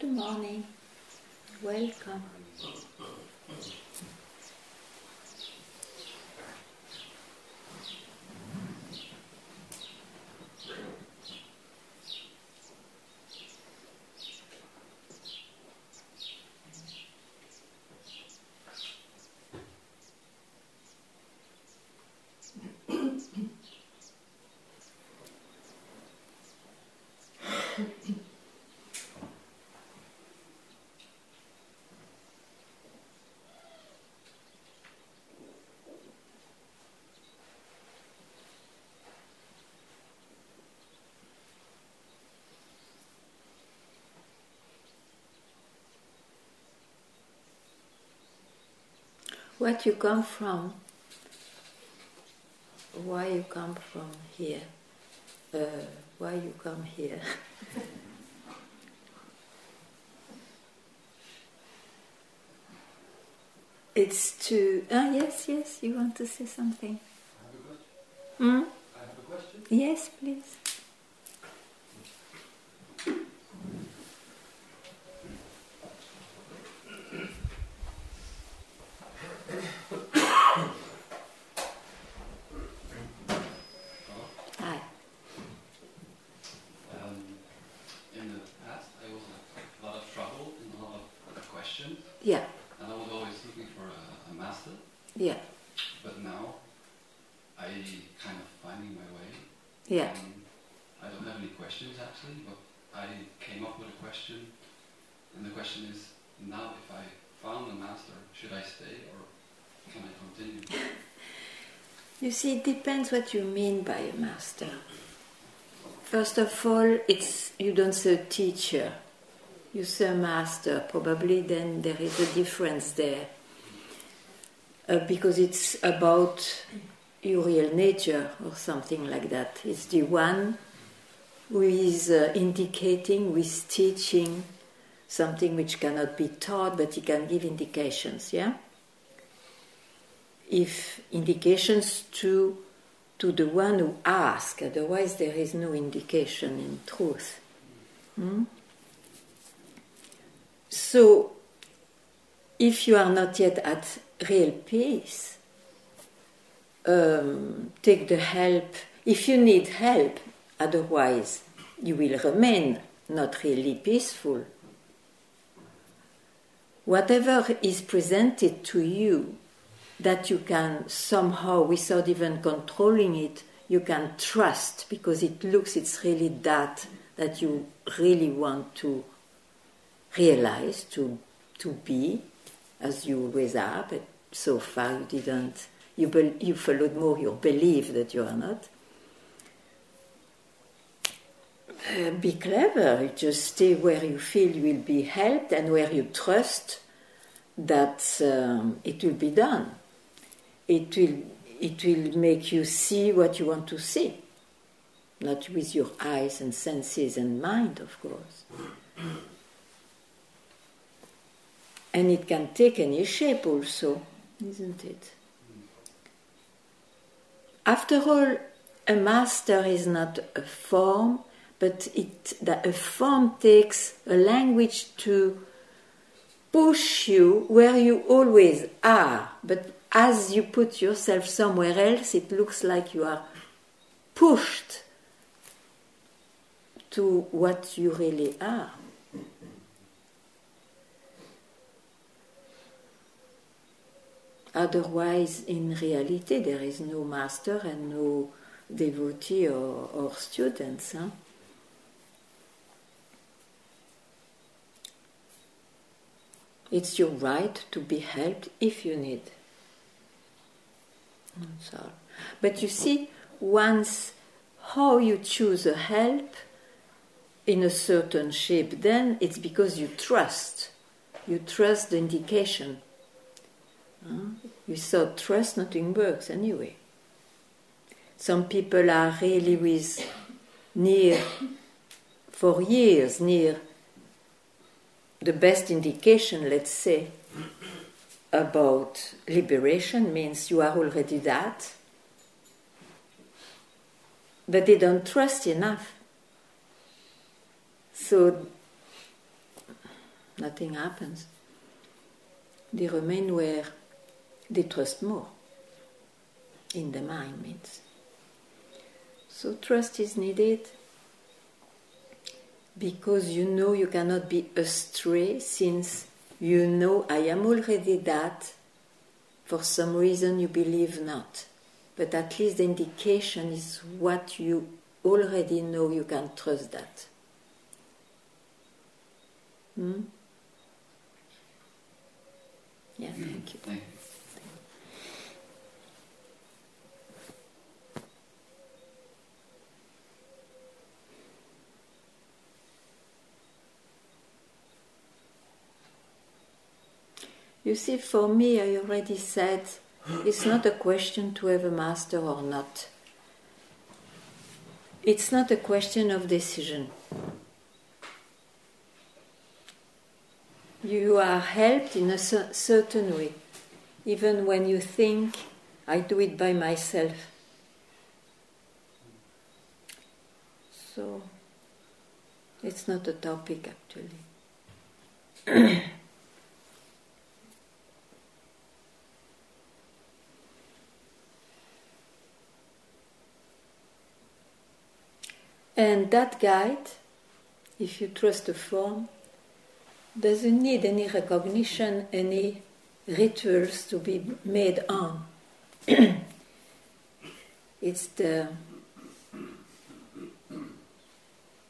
Good morning. Welcome. What you come from, why you come from here, why you come here. It's to, yes, you want to say something? I have a question. I have a question? Yes, please. Hi. In the past, I was in a lot of trouble and a lot of questions. Yeah. And I was always looking for a master. Yeah. But now, I kind of finding my way. Yeah. I don't have any questions actually, but I came up with a question. And the question is, now if I found a master, should I stay or can I continue? You see, it depends what you mean by a master. First of all, you don't say teacher, you say master. Probably then there is a difference there. Because it's about your real nature or something like that. It's the one who is indicating, who is teaching something which cannot be taught, but he can give indications, yeah? If indications to the one who asks, otherwise there is no indication in truth. So, if you are not yet at real peace, take the help. If you need help, otherwise you will remain not really peaceful. Whatever is presented to you, that you can somehow, without even controlling it, you can trust, because it's really that you really want to realize, to be, as you always are, but so far you didn't, you followed more your belief that you are not. Be clever, just stay where you feel you will be helped and where you trust that it will be done. It will make you see what you want to see, not with your eyes and senses and mind, of course. And it can take any shape also, isn't it? After all, a master is not a form, but a form takes a language to push you where you always are. But as you put yourself somewhere else, it looks like you are pushed to what you really are. Otherwise, in reality, there is no master and no devotee or students. Huh? It's your right to be helped if you need. That's all. But you see, once how you choose a help in a certain shape, then it's because you trust. You trust the indication. Without trust, nothing works anyway. Some people are really for years near the best indication, let's say, about liberation, means you are already that, but they don't trust enough. So nothing happens. They remain where they trust more. In the mind means. So trust is needed because you know you cannot be astray, since you know I am already that. For some reason you believe not. But at least the indication is what you already know, you can trust that. Yeah, thank you. Thank you. You see, for me, I already said, it's not a question to have a master or not. It's not a question of decision. You are helped in a certain way, even when you think, I do it by myself. So, it's not a topic actually. And that guide, if you trust the form, doesn't need any recognition, any rituals to be made on. It's the,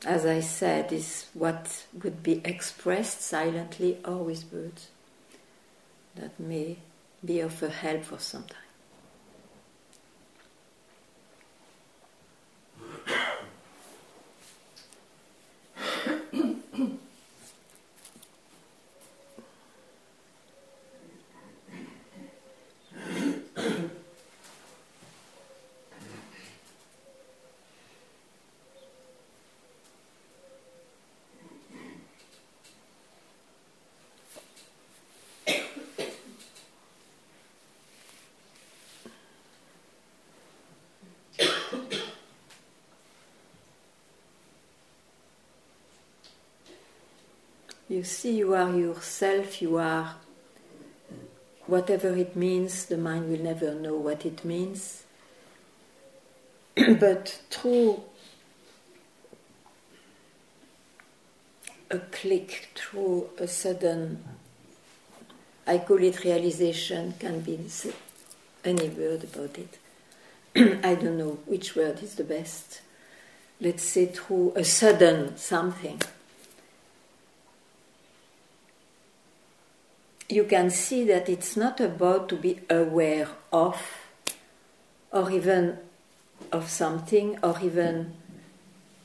as I said, is what would be expressed silently or with words that may be of a help for some time. You see, you are yourself, you are whatever it means. The mind will never know what it means. But through a click, through a sudden, I call it realization, can be any word about it. I don't know which word is the best. Let's say through a sudden something. You can see that it's not about to be aware of, or even of something, or even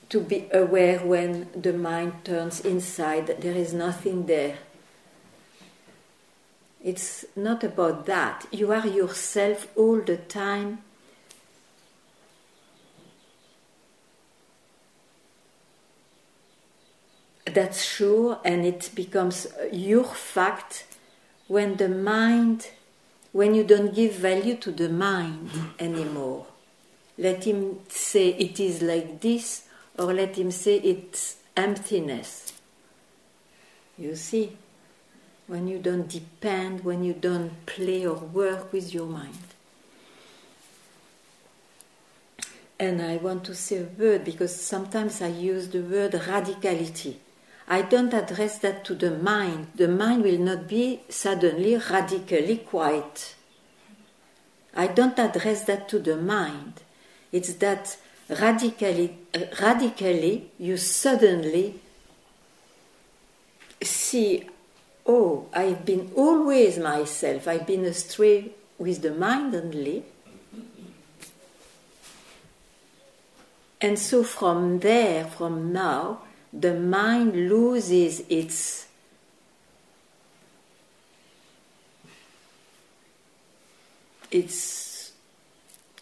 to be aware when the mind turns inside, there is nothing there. It's not about that. You are yourself all the time. That's sure, and it becomes your fact when the mind, when you don't give value to the mind anymore. Let him say it is like this, or let him say it's emptiness. You see, when you don't depend, when you don't play or work with your mind. And I want to say a word, because sometimes I use the word radicality. I don't address that to the mind. The mind will not be suddenly radically quiet. I don't address that to the mind. It's that radically you suddenly see, oh, I've been always myself. I've been astray with the mind only. And so from there, from now, the mind loses its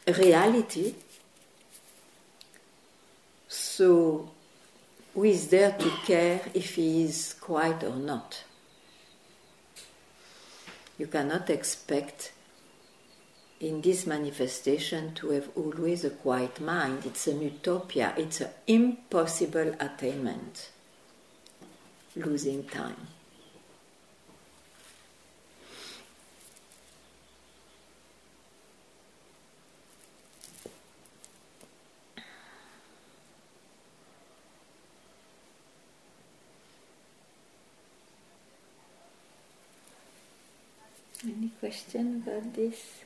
reality. So, who is there to care if he is quiet or not? You cannot expect in this manifestation to have always a quiet mind. It's an utopia. It's an impossible attainment. Losing time. question about this?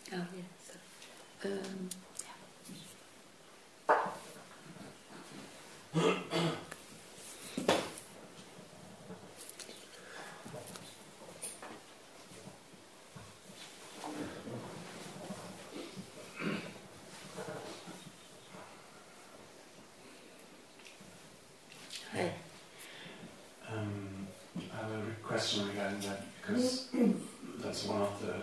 Oh, yes. Hi. I have a question regarding that because that's one of the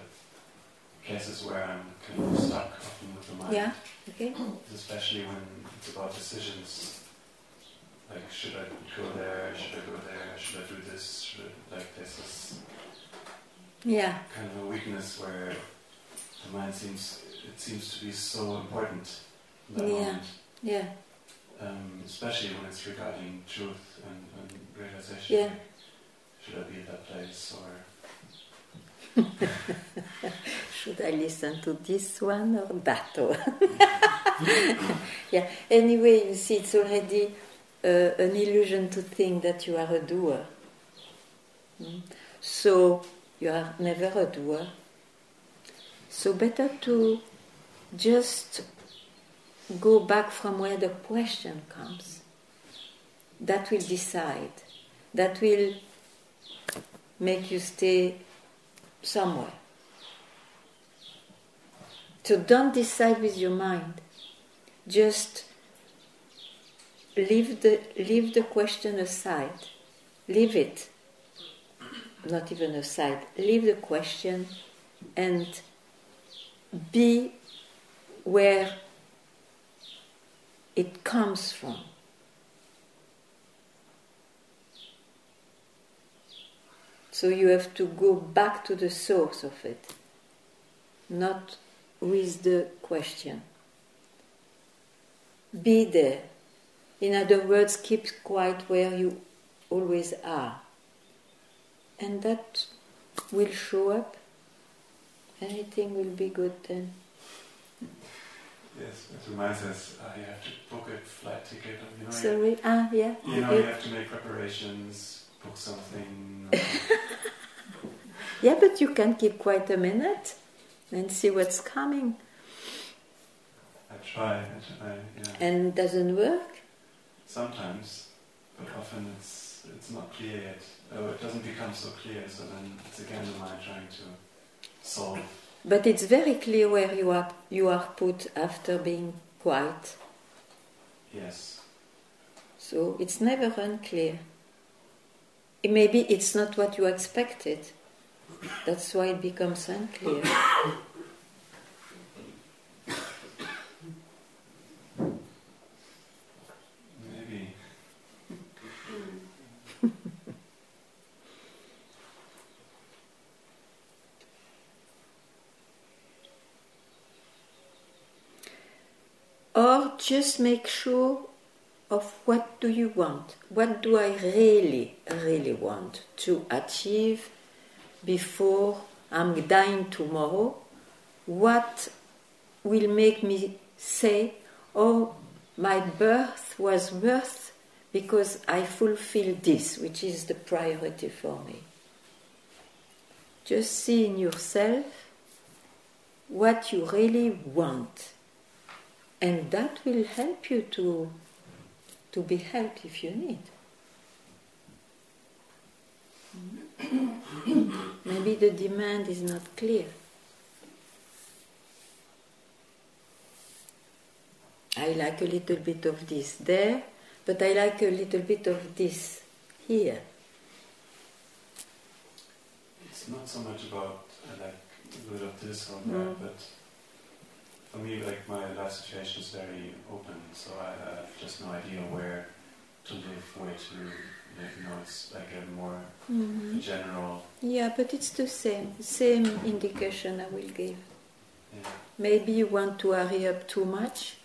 cases where I'm kind of stuck often with the mind. Yeah, okay. Especially when it's about decisions. Like, should I go there? Should I go there? Should I do this? Should I, like, there's this kind of a weakness where the mind seems to be so important in that moment. Yeah. Especially when it's regarding truth and realization. Yeah. Should I be at that place or? Should I listen to this one or that one? Yeah. Anyway, you see, it's already an illusion to think that you are a doer. So you are never a doer. So better to just go back from where the question comes. That will decide. That will make you stay somewhere. So don't decide with your mind. Just leave the question aside. Leave it. Not even aside. Leave the question and be where it comes from. So you have to go back to the source of it, not with the question. Be there. In other words, keep quiet where you always are. And that will show up. Anything will be good then. Yes, it reminds us you have to book a flight ticket. Sorry? Yeah. You have to make preparations, book something. Yeah, but you can keep quiet a minute and see what's coming. I try, yeah. And it doesn't work? Sometimes, but often it's not clear yet. It doesn't become so clear, so then it's again the mind trying to solve. But it's very clear where you are put after being quiet. Yes. So it's never unclear. Maybe it's not what you expected. That's why it becomes unclear. Maybe. Or just make sure of what do you want. What do I really, really want to achieve before I'm dying tomorrow? What will make me say, oh, my birth was worth because I fulfilled this, which is the priority for me. Just see in yourself what you really want. And that will help you to be helped if you need. Maybe the demand is not clear. I like a little bit of this there, but I like a little bit of this here. It's not so much about I like a bit of this or that, but for me, like my life situation is very open, so I have just no idea where to live way too, it's like a more general... Yeah, but it's the same indication I will give. Yeah. Maybe you want to hurry up too much.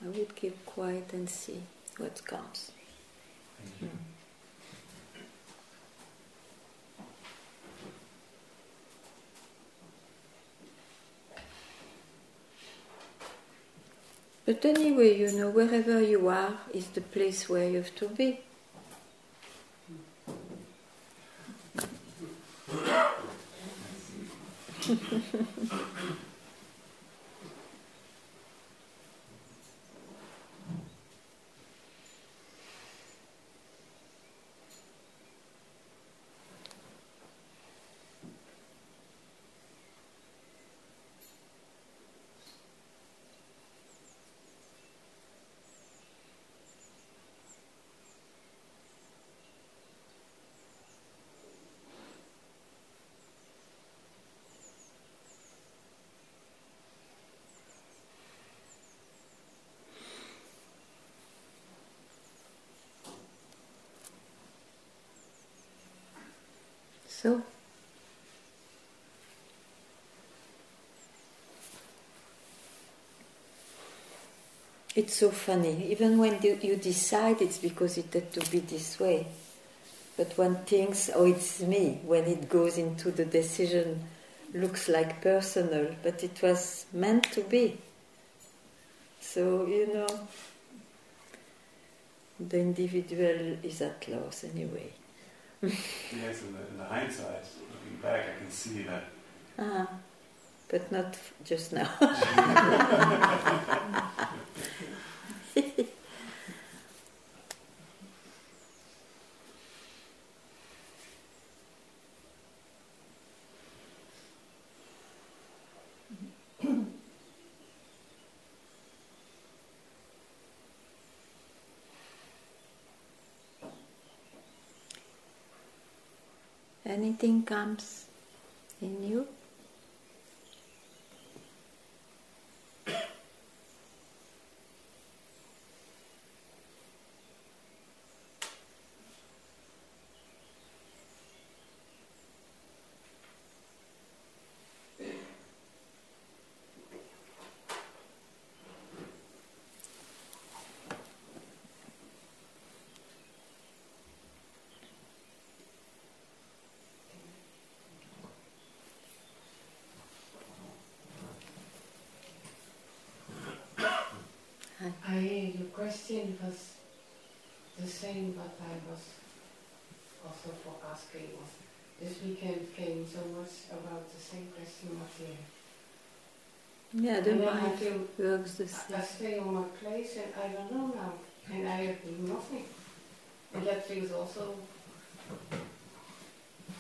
I would keep quiet and see what comes. Thank you. But anyway, wherever you are is the place where you have to be. So, it's so funny. Even when you decide, it's because it had to be this way. But one thinks, oh, it's me, when it goes into the decision, looks like personal, but it was meant to be. So, the individual is at loss anyway. Yes, in the hindsight, looking back, I can see that. But not just now. Anything comes in you? Your question was the same, but I was also for asking. This weekend came so much about the same question what you have. Yeah, the mind works the same. I stay on my place and I don't know now, and I have do nothing. And that feels also,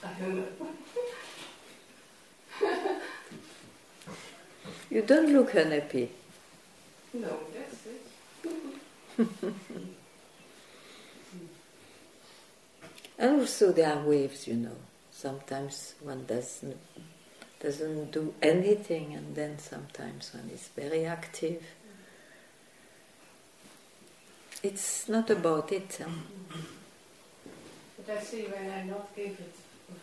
I don't know. You don't look unhappy. No, that's it. And also there are waves, Sometimes one doesn't do anything, and then sometimes one is very active. It's not about it. But I see when I not give it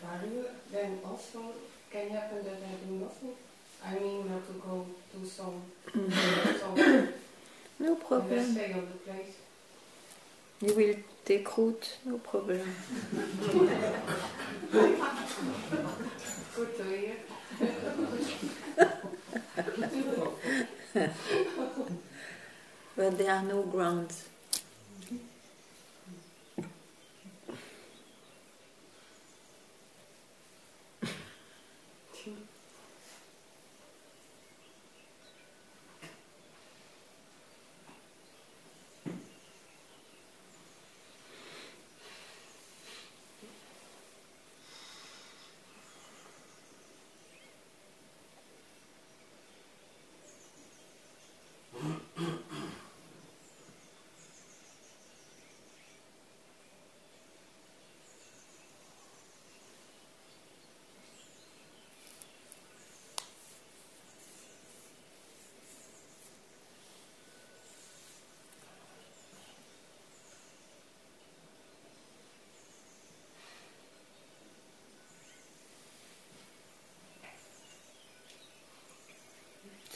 value, then also can happen that I do nothing. I mean, not to go to some no problem. And I stay on the place. You will take root, no problem. Good to hear. But there are no grounds.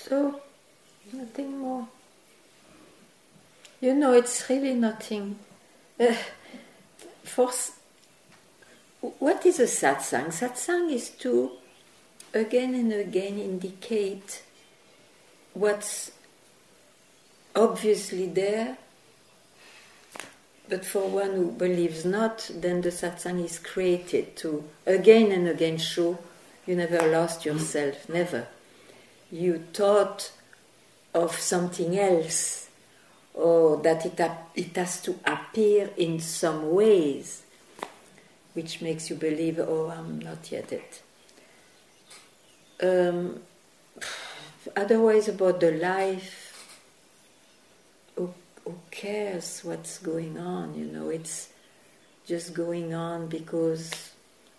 So, nothing more. You know, it's really nothing. What is a satsang? Satsang is to again and again indicate what's obviously there, but for one who believes not, then the satsang is created to again and again show you never lost yourself, never. You thought of something else, or that it has to appear in some ways, which makes you believe, oh, I'm not yet it. Otherwise, about the life, who cares what's going on? You know, it's just going on because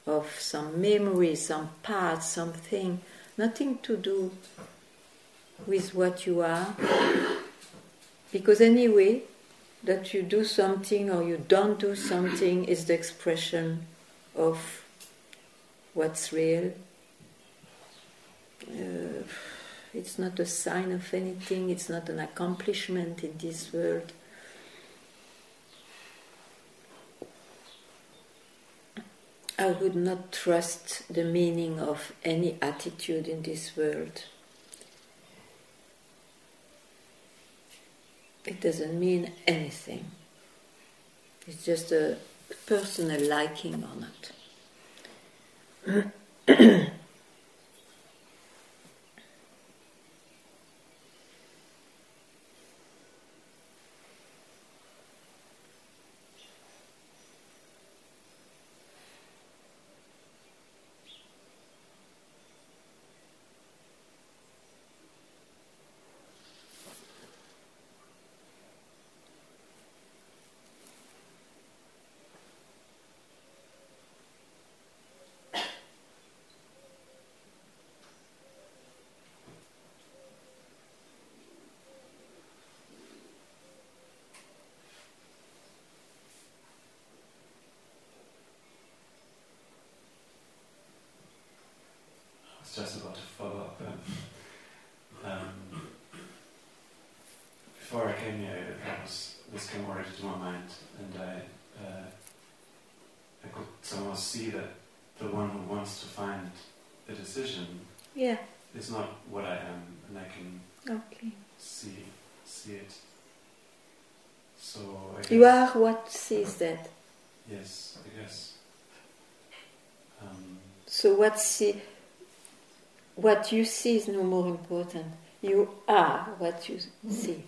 of some memory, some path, something, nothing to do with what you are. Because anyway, that you do something or you don't do something is the expression of what's real. It's not a sign of anything, it's not an accomplishment in this world. I would not trust the meaning of any attitude in this world. It doesn't mean anything. It's just a personal liking or not. Just about to follow up. Before I came here, this came already to my mind, and I could somehow see that the one who wants to find a decision is not what I am, and I can see it. So I guess you are what sees that. Yes, I guess. So what you see is no more important. You are what you see.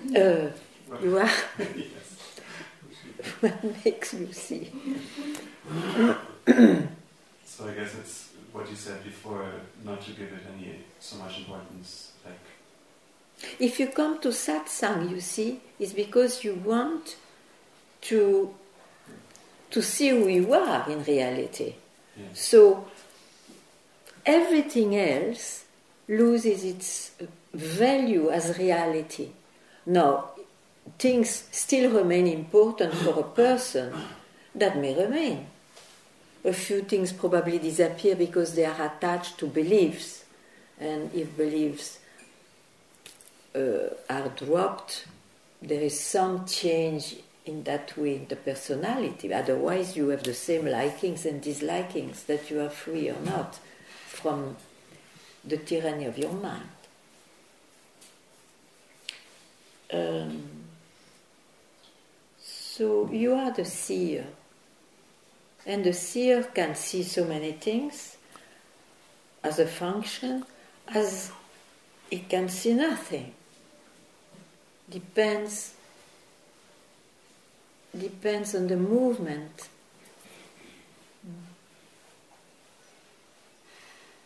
You are what makes you see. So I guess it's what you said before, not to give it so much importance. Like, if you come to satsang, you see, it's because you want to see who you are in reality. yes. So everything else loses its value as reality. Now, things still remain important for a person, that may remain. A few things probably disappear because they are attached to beliefs, and if beliefs are dropped, there is some change in that way in the personality. Otherwise, you have the same likings and dislikings, that you are free or not from the tyranny of your mind. So you are the seer, and the seer can see so many things as a function, as it can see nothing. Depends on the movement.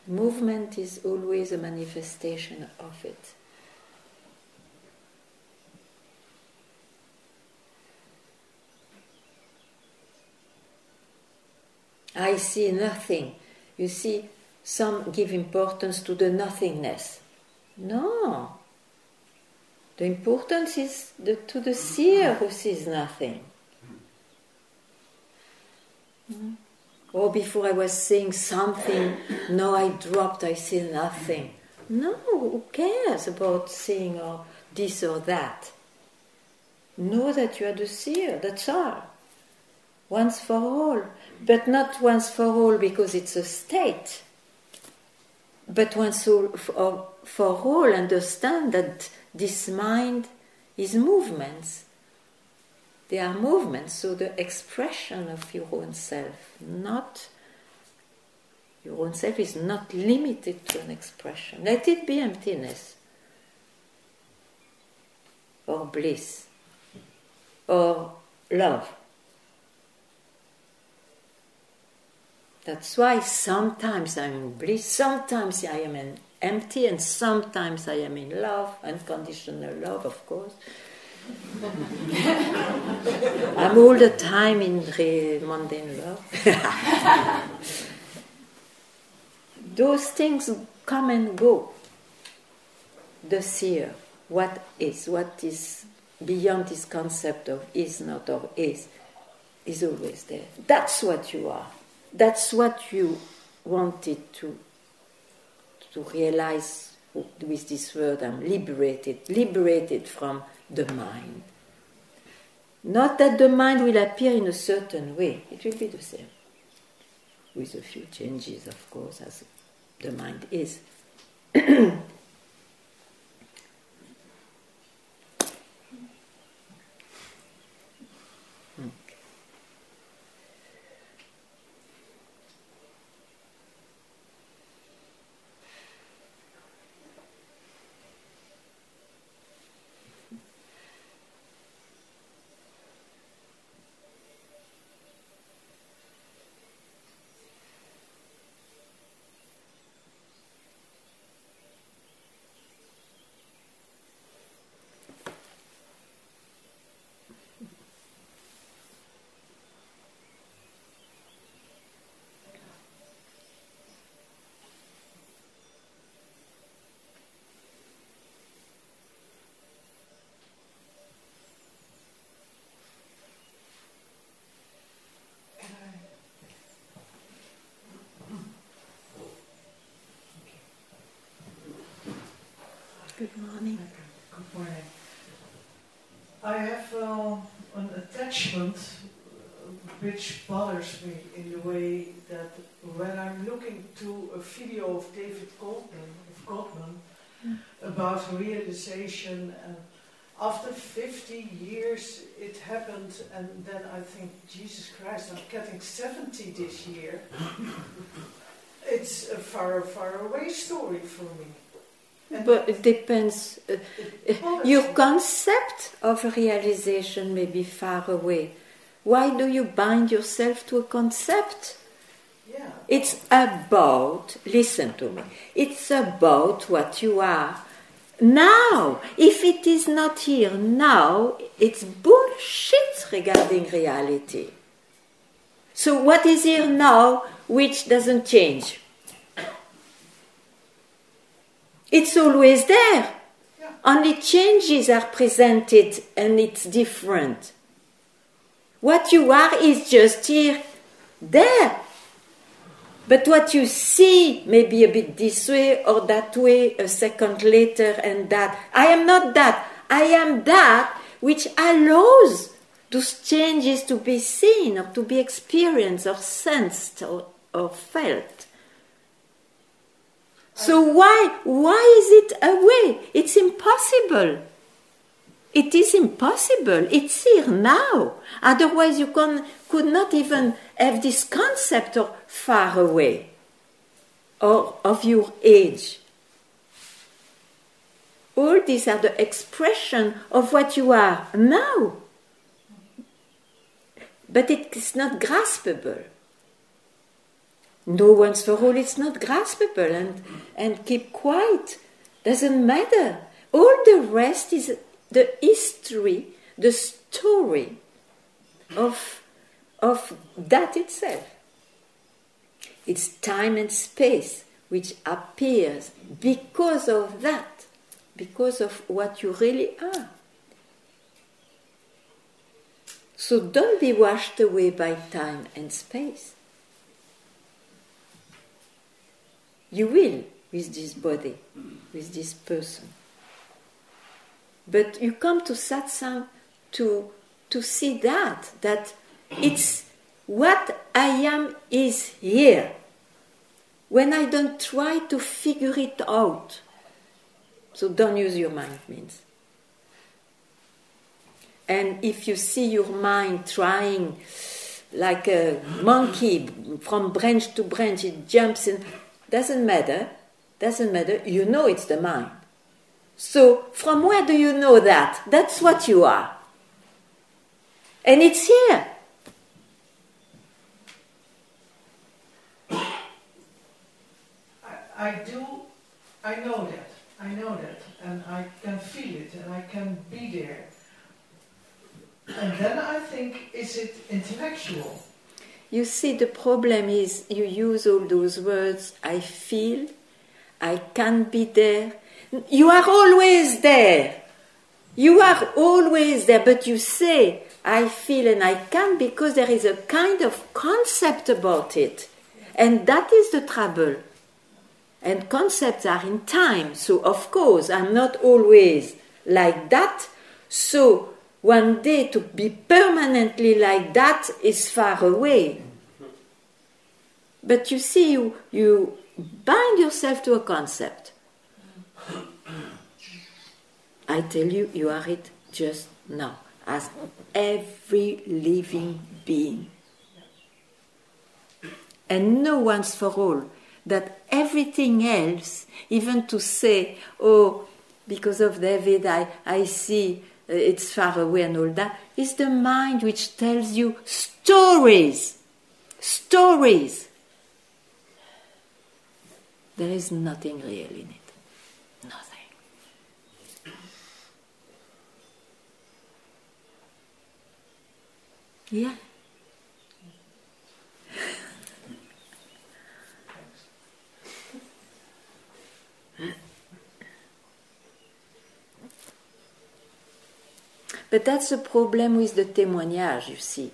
Movement is always a manifestation of it. I see nothing. You see, some give importance to the nothingness. No. The importance is to the seer who sees nothing. Or before I was saying something, no, I dropped, I see nothing. No, who cares about seeing or this or that? Know that you are the seer, that's all. Once for all. But not once for all because it's a state. But once for all understand that this mind is movements. They are movements, so the expression of your own self, not your own self is not limited to an expression. Let it be emptiness, or bliss, or love. That's why sometimes I'm in bliss, sometimes I am empty, and sometimes I am in love, unconditional love, of course. I'm all the time in mundane love. Those things come and go. The seer, what is beyond this concept of is not or is always there. That's what you are. That's what you wanted to realize with this word. I'm liberated from the mind. Not that the mind will appear in a certain way. It will be the same, with a few changes, of course, as the mind is. Good morning. Good morning. I have an attachment which bothers me in the way that when I'm looking to a video of David Goldman about realization, and after 50 years it happened, and then I think, Jesus Christ, I'm getting 70 this year. It's a far, far away story for me. But it depends. Your concept of realization may be far away. Why do you bind yourself to a concept? Yeah. It's about, listen to me, it's about what you are now. If it is not here now, it's bullshit regarding reality. So what is here now which doesn't change? It's always there. Yeah. Only changes are presented and it's different. What you are is just here, there. But what you see may be a bit this way or that way, a second later and that. I am not that. I am that which allows those changes to be seen or to be experienced or sensed or felt. So why is it away? It's impossible. It is impossible. It's here now. Otherwise you could not even have this concept of far away or of your age. All these are the expression of what you are now. But it is not graspable. No once for all, it's not graspable, and keep quiet. Doesn't matter. All the rest is the history, the story of that itself. It's time and space which appears because of that, because of what you really are. So don't be washed away by time and space. You will, with this body, with this person. But you come to satsang to see that it's what I am is here. When I don't try to figure it out, so don't use your mind means. And if you see your mind trying like a monkey from branch to branch, it jumps in, doesn't matter, you know it's the mind. So from where do you know that? That's what you are. And it's here. I know that, and I can feel it, and I can be there. And then I think, is it intellectual? You see, the problem is you use all those words, I feel, I can be there. You are always there. You are always there, but you say, I feel and I can, because there is a kind of concept about it. And that is the trouble. And concepts are in time, so of course I'm not always like that. So one day to be permanently like that is far away. But you see, you bind yourself to a concept. I tell you, you are it just now, as every living being. And know once for all that everything else, even to say, oh, because of David, I see it's far away and all that, is the mind which tells you stories. Stories. There is nothing real in it. Nothing. Yeah. But that's the problem with the témoignages, you see.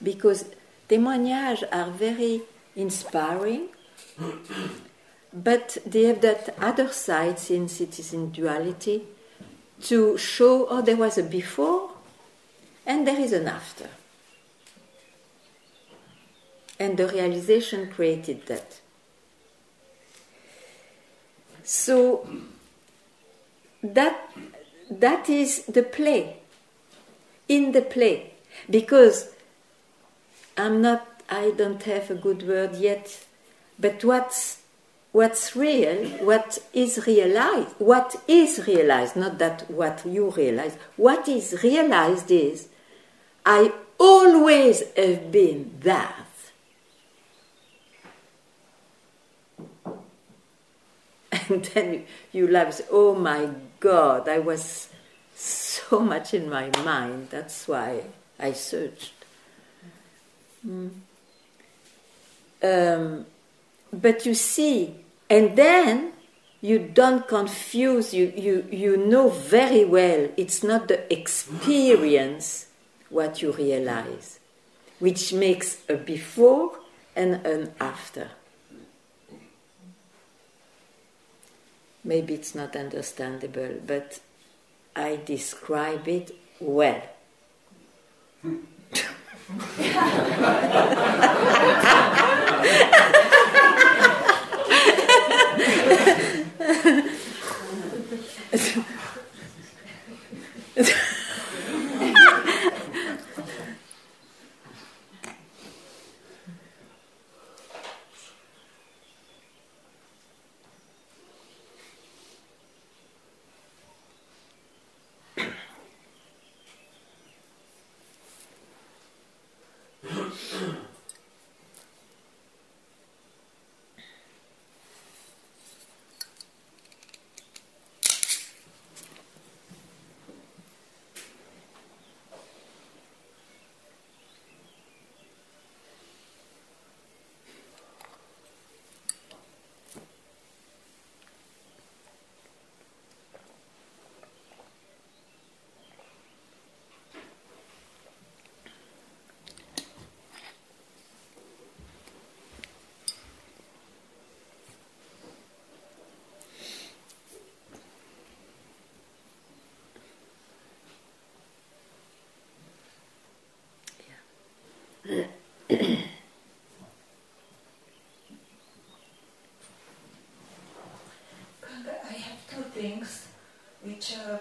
Because témoignages are very inspiring, but they have that other side, since it is in duality, to show, oh, there was a before and there is an after. And the realization created that. So that is the play. In the play, because I don't have a good word yet, but what's real, what is realized, not that what you realize, what is realized is, I always have been that. And then you laugh, oh my God, I was so much in my mind, that's why I searched. But you see, and then you don't confuse, you know very well it's not the experience what you realize, which makes a before and an after. Maybe it's not understandable, but I describe it well.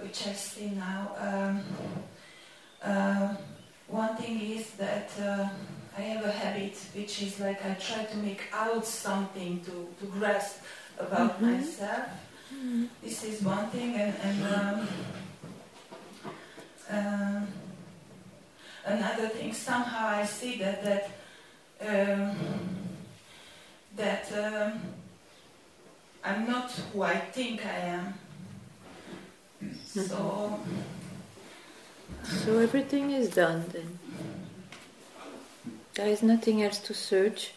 which I see now. One thing is that I have a habit which is like I try to make out something to grasp about myself. This is one thing, and another thing. Somehow I see that I'm not who I think I am. So everything is done then. There is nothing else to search.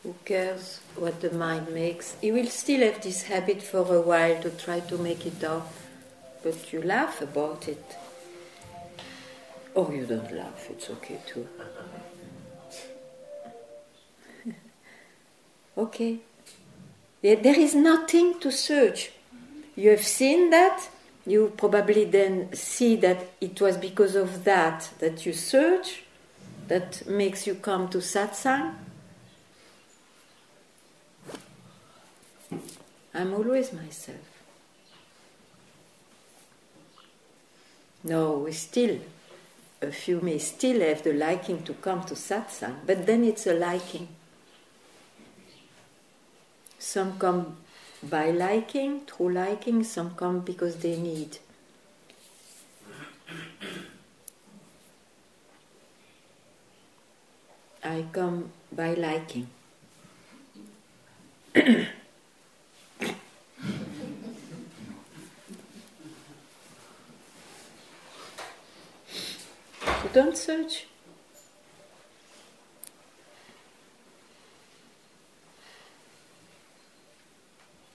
Who cares what the mind makes? You will still have this habit for a while to try to make it off, but you laugh about it. Or you don't laugh, it's okay too. Okay. There is nothing to search. You have seen that. You probably then see that it was because of that you search, that makes you come to satsang. I'm always myself. No, a few may still have the liking to come to satsang, but then it's a liking. Some come by liking, through liking, some come because they need. I come by liking. So don't search.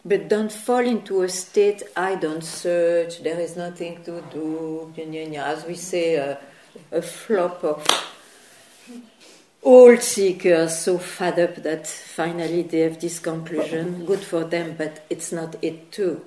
But don't fall into a state, I don't search, there is nothing to do, as we say, a flop of old seekers so fed up that finally they have this conclusion. Good for them, but it's not it too.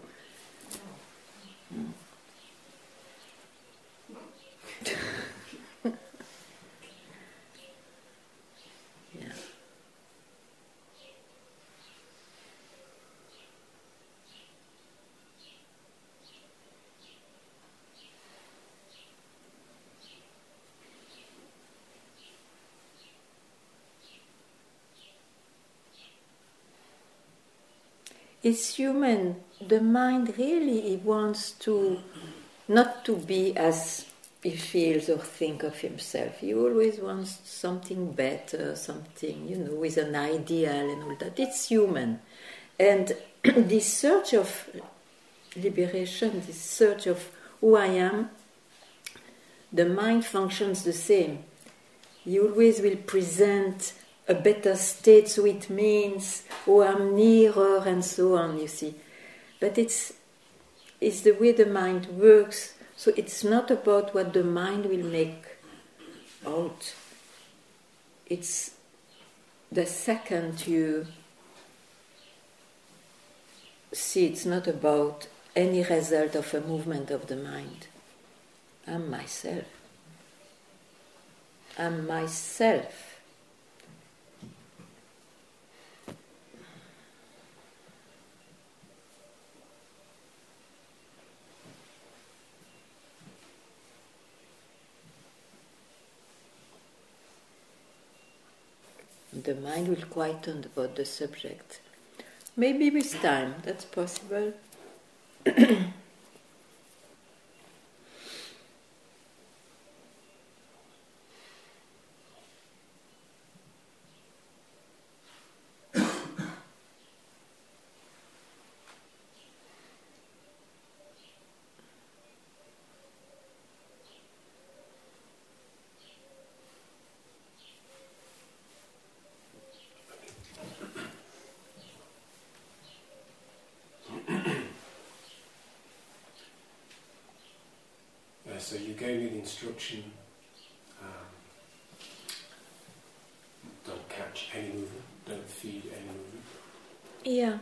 It's human. The mind really wants to not to be as he feels or think of himself. He always wants something better, something, with an ideal and all that. It's human. And this search of liberation, this search of who I am, the mind functions the same. He always will present a better state, so it means, I'm nearer, and so on, you see. But it's the way the mind works, so it's not about what the mind will make out. It's the second you see, it's not about any result of a movement of the mind. I'm myself. I'm myself. The mind will quieten about the subject. Maybe with time, that's possible. So you gave me the instruction, don't catch any movement, don't feed any movement. Yeah,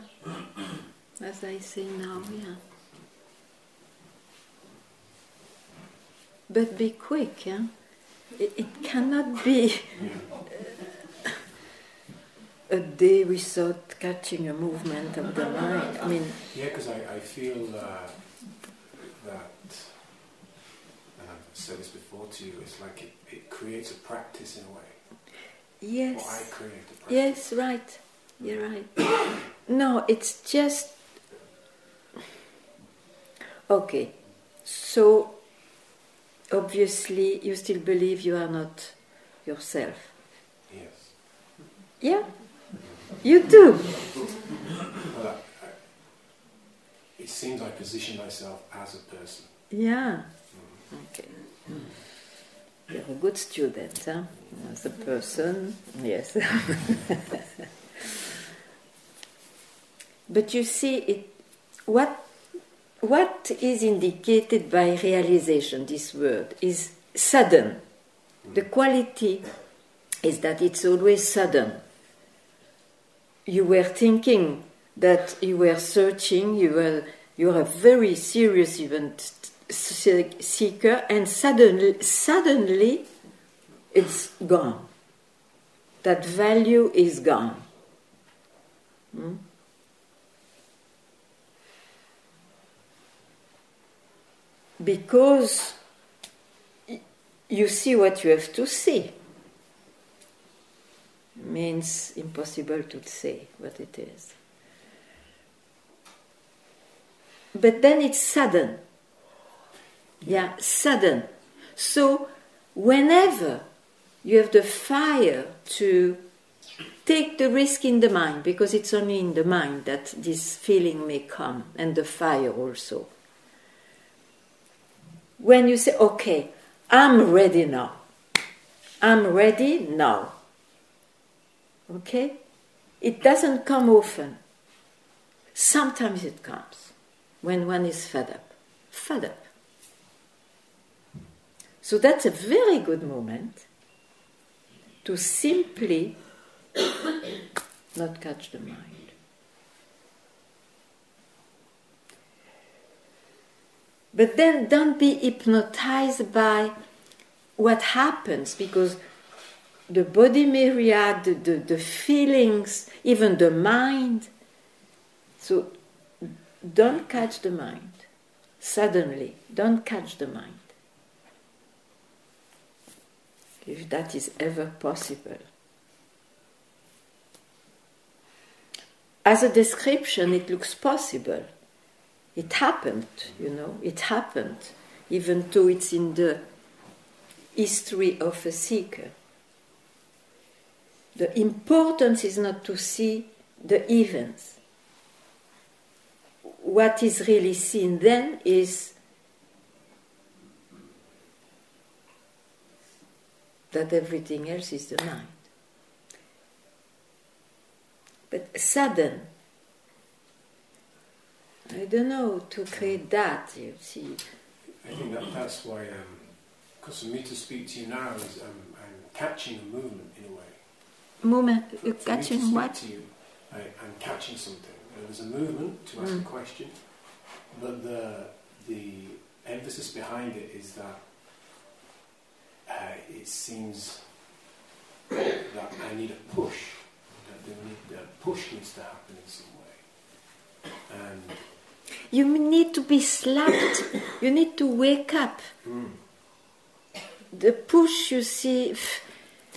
as I say now, yeah. But be quick, yeah? It cannot be a day without catching a movement of the mind. I mean, yeah, because I feel that, and I've said this before to you, it's like it creates a practice in a way. Yes. Or I create a practice. Yes, right. You're right. No, it's just... Okay. So, obviously, you still believe you are not yourself. Yes. Yeah? You do. Well, it seems I position myself as a person. Yeah. Okay. You're a good student, huh? As a person, yes. But you see, what is indicated by realization, this word, is sudden. The quality is that it's always sudden. You were thinking that you were searching, you are a very serious event seeker, and suddenly it's gone. That value is gone. Because you see what you have to see. Means impossible to say what it is. But then it's sudden. Yeah, sudden. So whenever you have the fire to take the risk in the mind, because it's only in the mind that this feeling may come, and the fire also. When you say, okay, I'm ready now. I'm ready now. Okay? It doesn't come often. Sometimes it comes when one is fed up. Fed up. So that's a very good moment to simply not catch the mind. But then don't be hypnotized by what happens, because the body may react, the feelings, even the mind. So don't catch the mind. Suddenly, don't catch the mind. If that is ever possible. As a description, it looks possible. It happened, it happened, even though it's in the history of a seeker. The importance is not to see the events. What is really seen then is that everything else is the mind. But sudden, I don't know, to create that, you see. I think that's why, because for me to speak to you now is I'm catching a movement in a way. Movement? You're catching what? To you, I'm catching something. There's a movement to ask a question, but the emphasis behind it is that it seems that I need a push, that a push needs to happen in some way. And you need to be slapped. You need to wake up. The push, you see,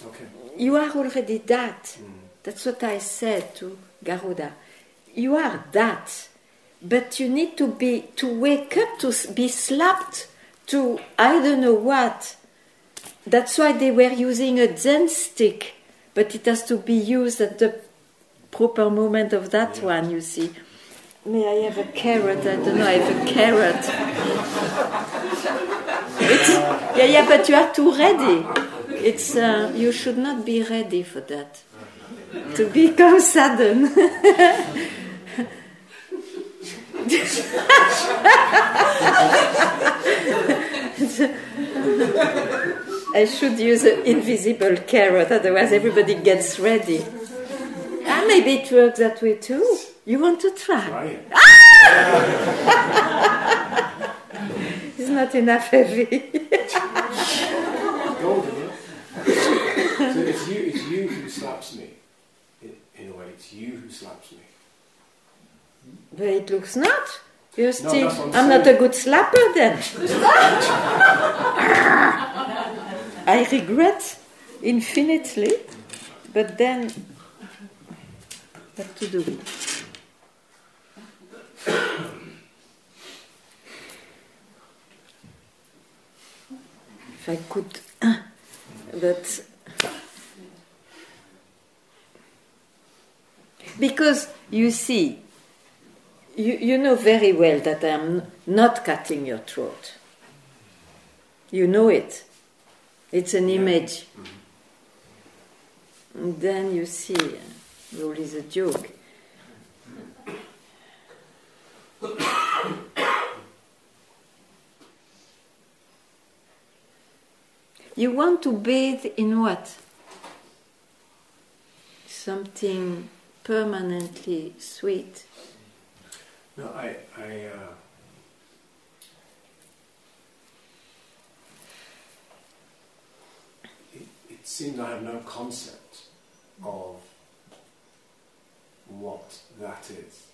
okay. You are already that. That's what I said to Garuda. You are that. But you need to wake up, to be slapped, to I don't know what. That's why they were using a Zen stick, but it has to be used at the proper moment of that one, you see. May I have a carrot? I don't know, I have a carrot. Yeah, but you are too ready. It's you should not be ready for that. To become sudden. I should use an invisible carrot, otherwise everybody gets ready. Maybe it works that way too. You want to try? Try it. It's not enough heavy. Golden, yeah? So it's you who slaps me, in a you who slaps me. But it looks not. You still. No, I'm not a good slapper then. I regret infinitely, but then what to do? If I could, but because you see, you know very well that I am not cutting your throat. You know it. It's an image. And then you see, it all is a joke. You want to bathe in what? Something permanently sweet. No, it seems I have no concept of what that is.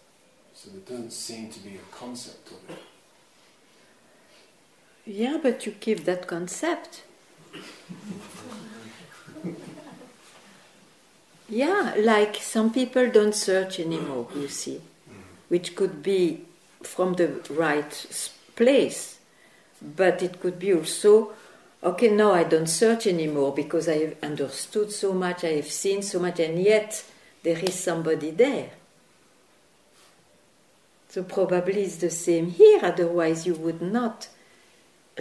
So there doesn't seem to be a concept of it. Yeah, but you keep that concept. Yeah, like some people don't search anymore, you see, which could be from the right place, but it could be also, okay, no, I don't search anymore because I have understood so much, I have seen so much, and yet there is somebody there. So probably it's the same here, otherwise you would not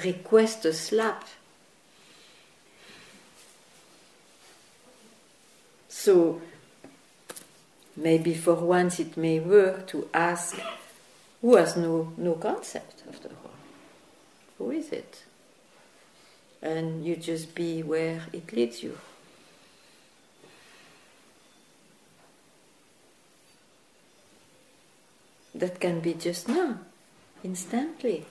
request a slap. So maybe for once it may work to ask who has no concept after all. Who is it? And you just be where it leads you. That can be just now, instantly.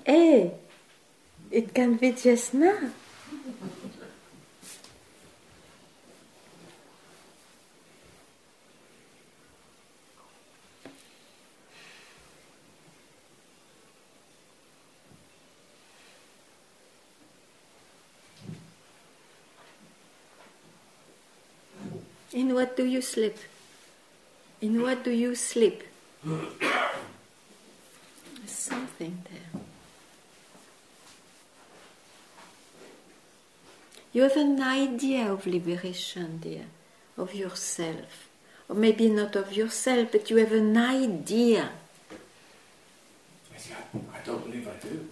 Hey! It can be just now. In what do you sleep? In what do you sleep? There's something there. You have an idea of liberation, dear, of yourself. Or maybe not of yourself, but you have an idea. I don't believe I do.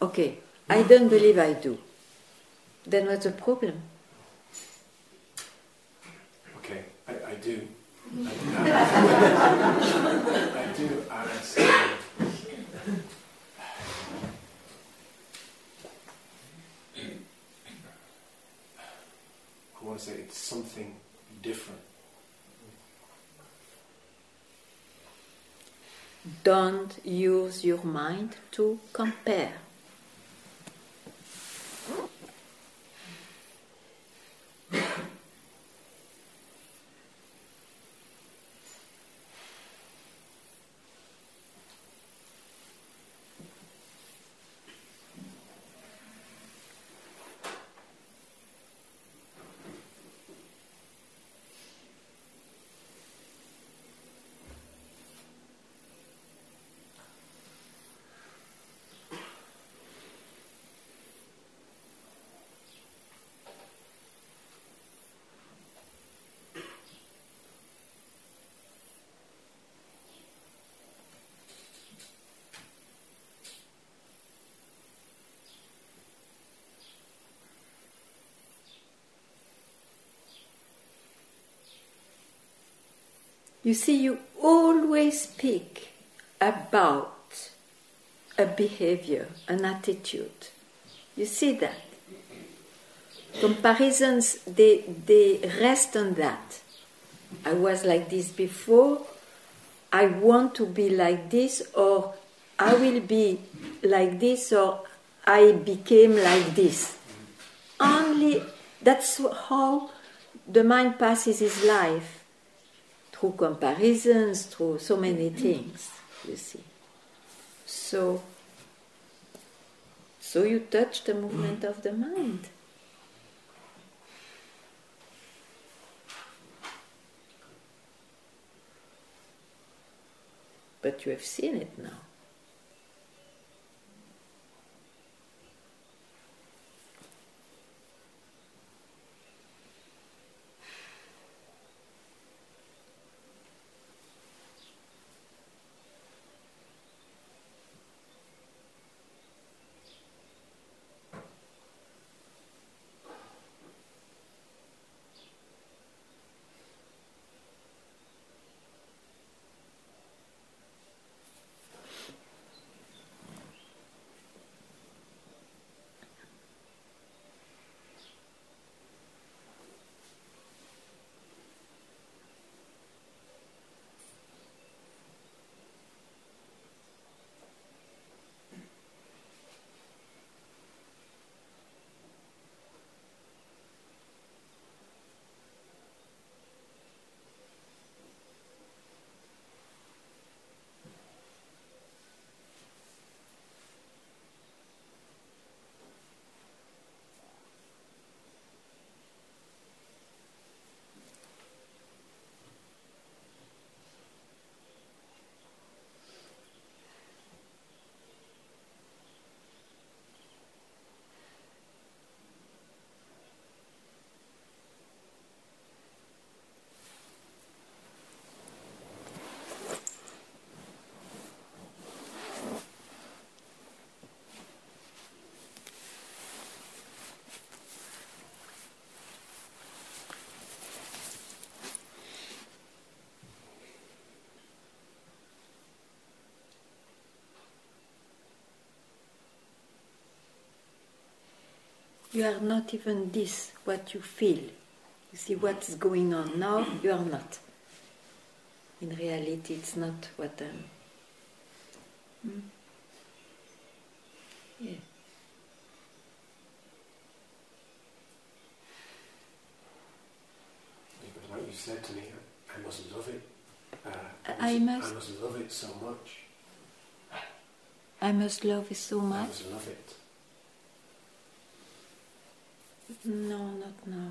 Okay, I don't believe I do. Then what's the problem? Okay, I do. I do ask. I want to say it's something different. Don't use your mind to compare. You see, you always speak about a behavior, an attitude. You see that? Comparisons, they rest on that. I was like this before, I want to be like this, or I will be like this, or I became like this. That's how the mind passes his life, through comparisons, through so many things, you see. So you touch the movement of the mind. But you have seen it now. You are not even this, what you feel. You see what's going on now, you are not. In reality, it's not what Yeah. But like you said to me, I must love it. I must love it so much. I must love it so much. I must love it. No, not now.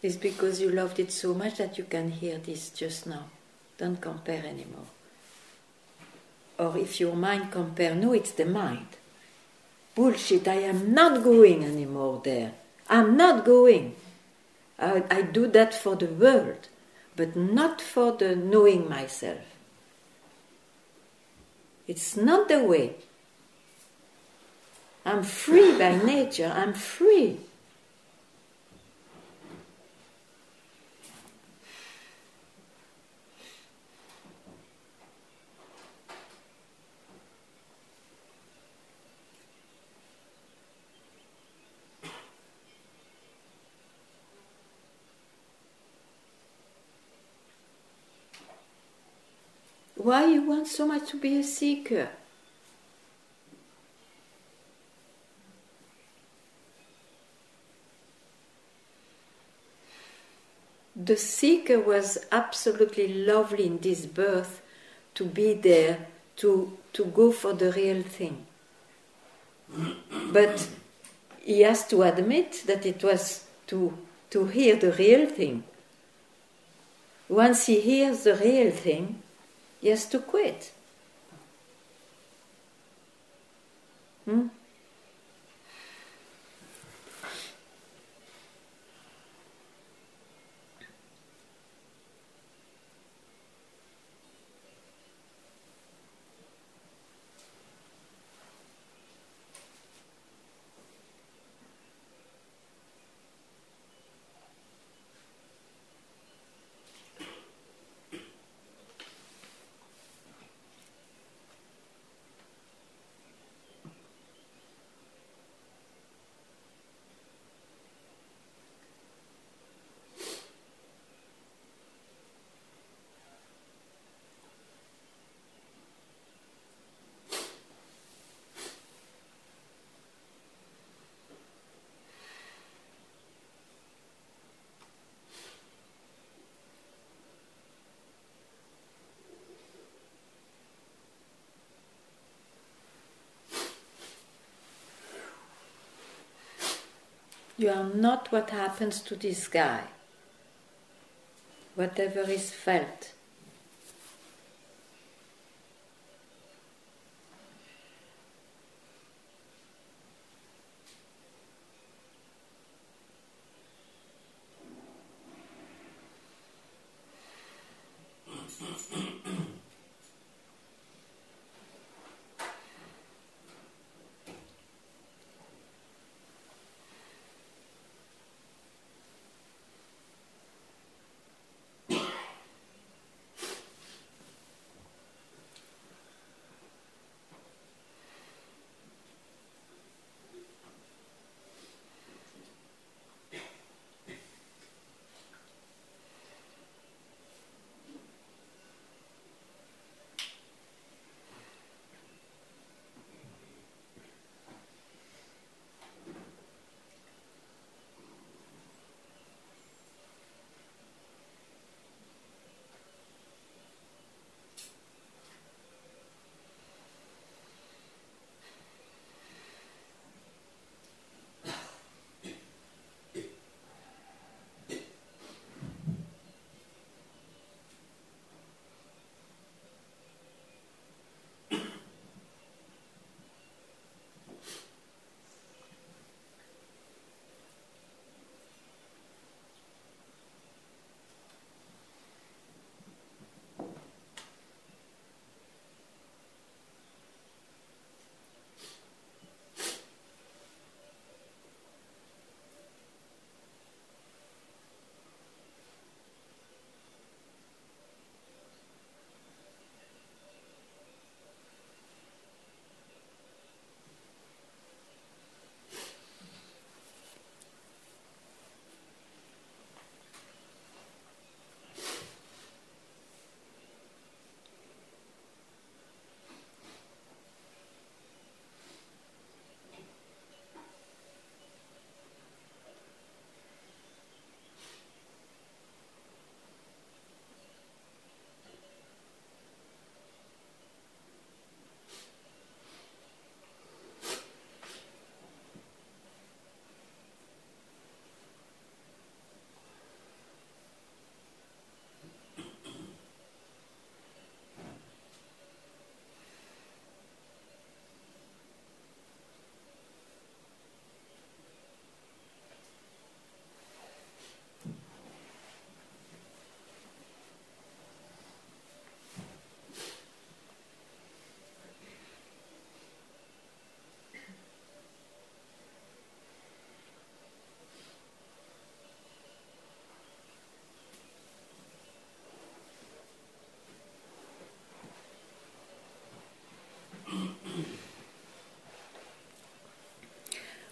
It's because you loved it so much that you can hear this just now. Don't compare anymore. Or if your mind compare, no, it's the mind. Bullshit, I am not going anymore there. I'm not going. I do that for the world, but not for the knowing myself. It's not the way. I'm free by nature, I'm free. Why you want so much to be a seeker? The seeker was absolutely lovely in this birth to be there, to go for the real thing. But he has to admit that it was to hear the real thing. Once he hears the real thing, he has to quit. You are not what happens to this guy. Whatever is felt.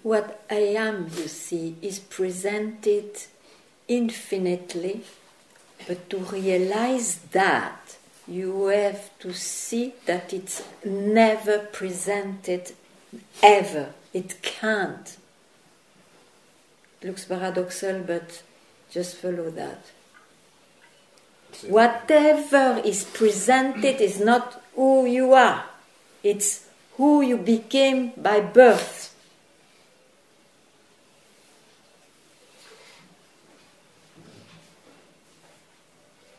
What I am, you see, is presented infinitely, but to realize that, you have to see that it's never presented ever. It can't. It looks paradoxal, but just follow that. Whatever is presented is not who you are. It's who you became by birth.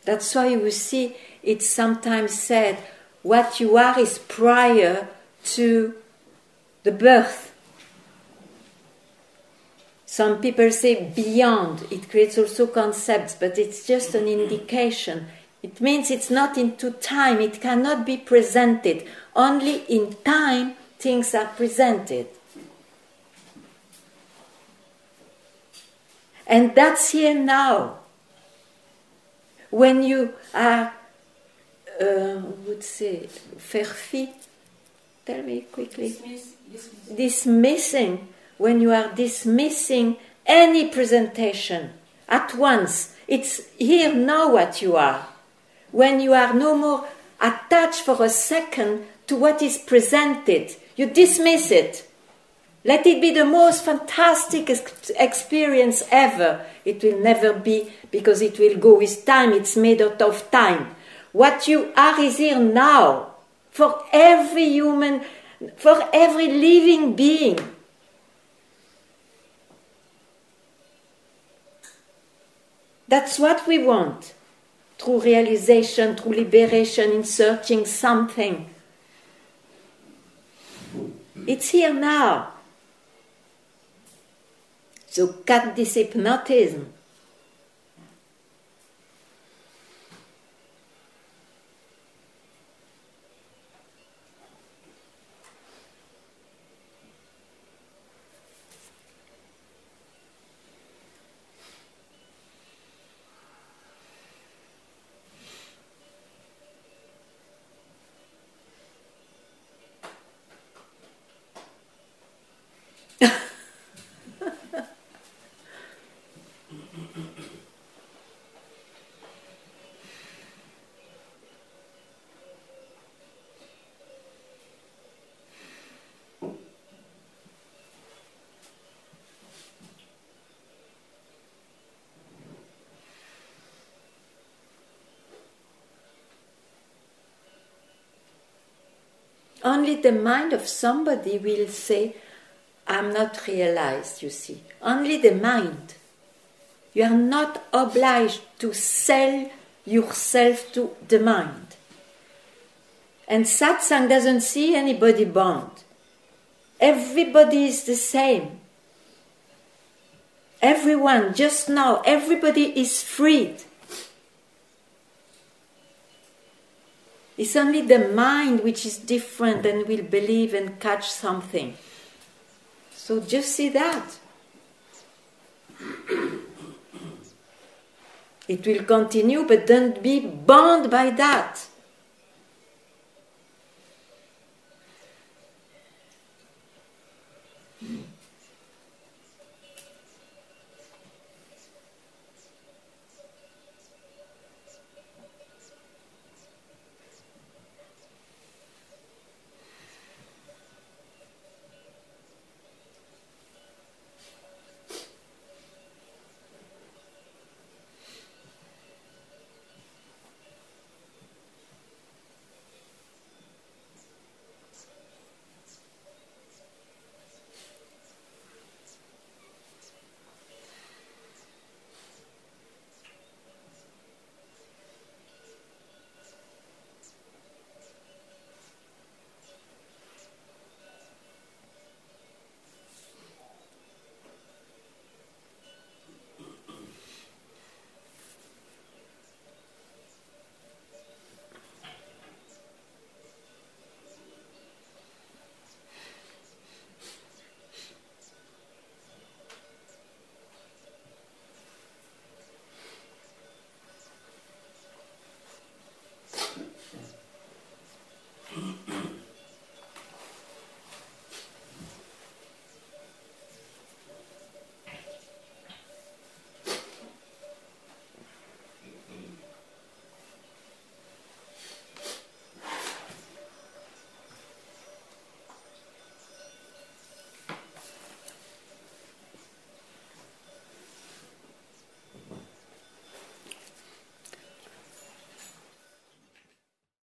That's why you see it's sometimes said what you are is prior to the birth. Some people say beyond. It creates also concepts, but it's just an indication. It means it's not into time. It cannot be presented. Only in time things are presented. And that's here now. When you are, would say, verfi, tell me quickly. Dismissing. When you are dismissing any presentation at once, it's here now what you are. When you are no more attached for a second to what is presented, you dismiss it. Let it be the most fantastic experience ever. It will never be, because it will go with time. It's made out of time. What you are is here now. For every human, for every living being. That's what we want. Through realization, through liberation, in searching something. It's here now. So cut this hypnotism. Only the mind of somebody will say, I'm not realized, you see. Only the mind. You are not obliged to sell yourself to the mind. And satsang doesn't see anybody bound. Everybody is the same. Everyone, just now, everybody is freed. It's only the mind which is different and will believe and catch something. So just see that. It will continue, but don't be bound by that.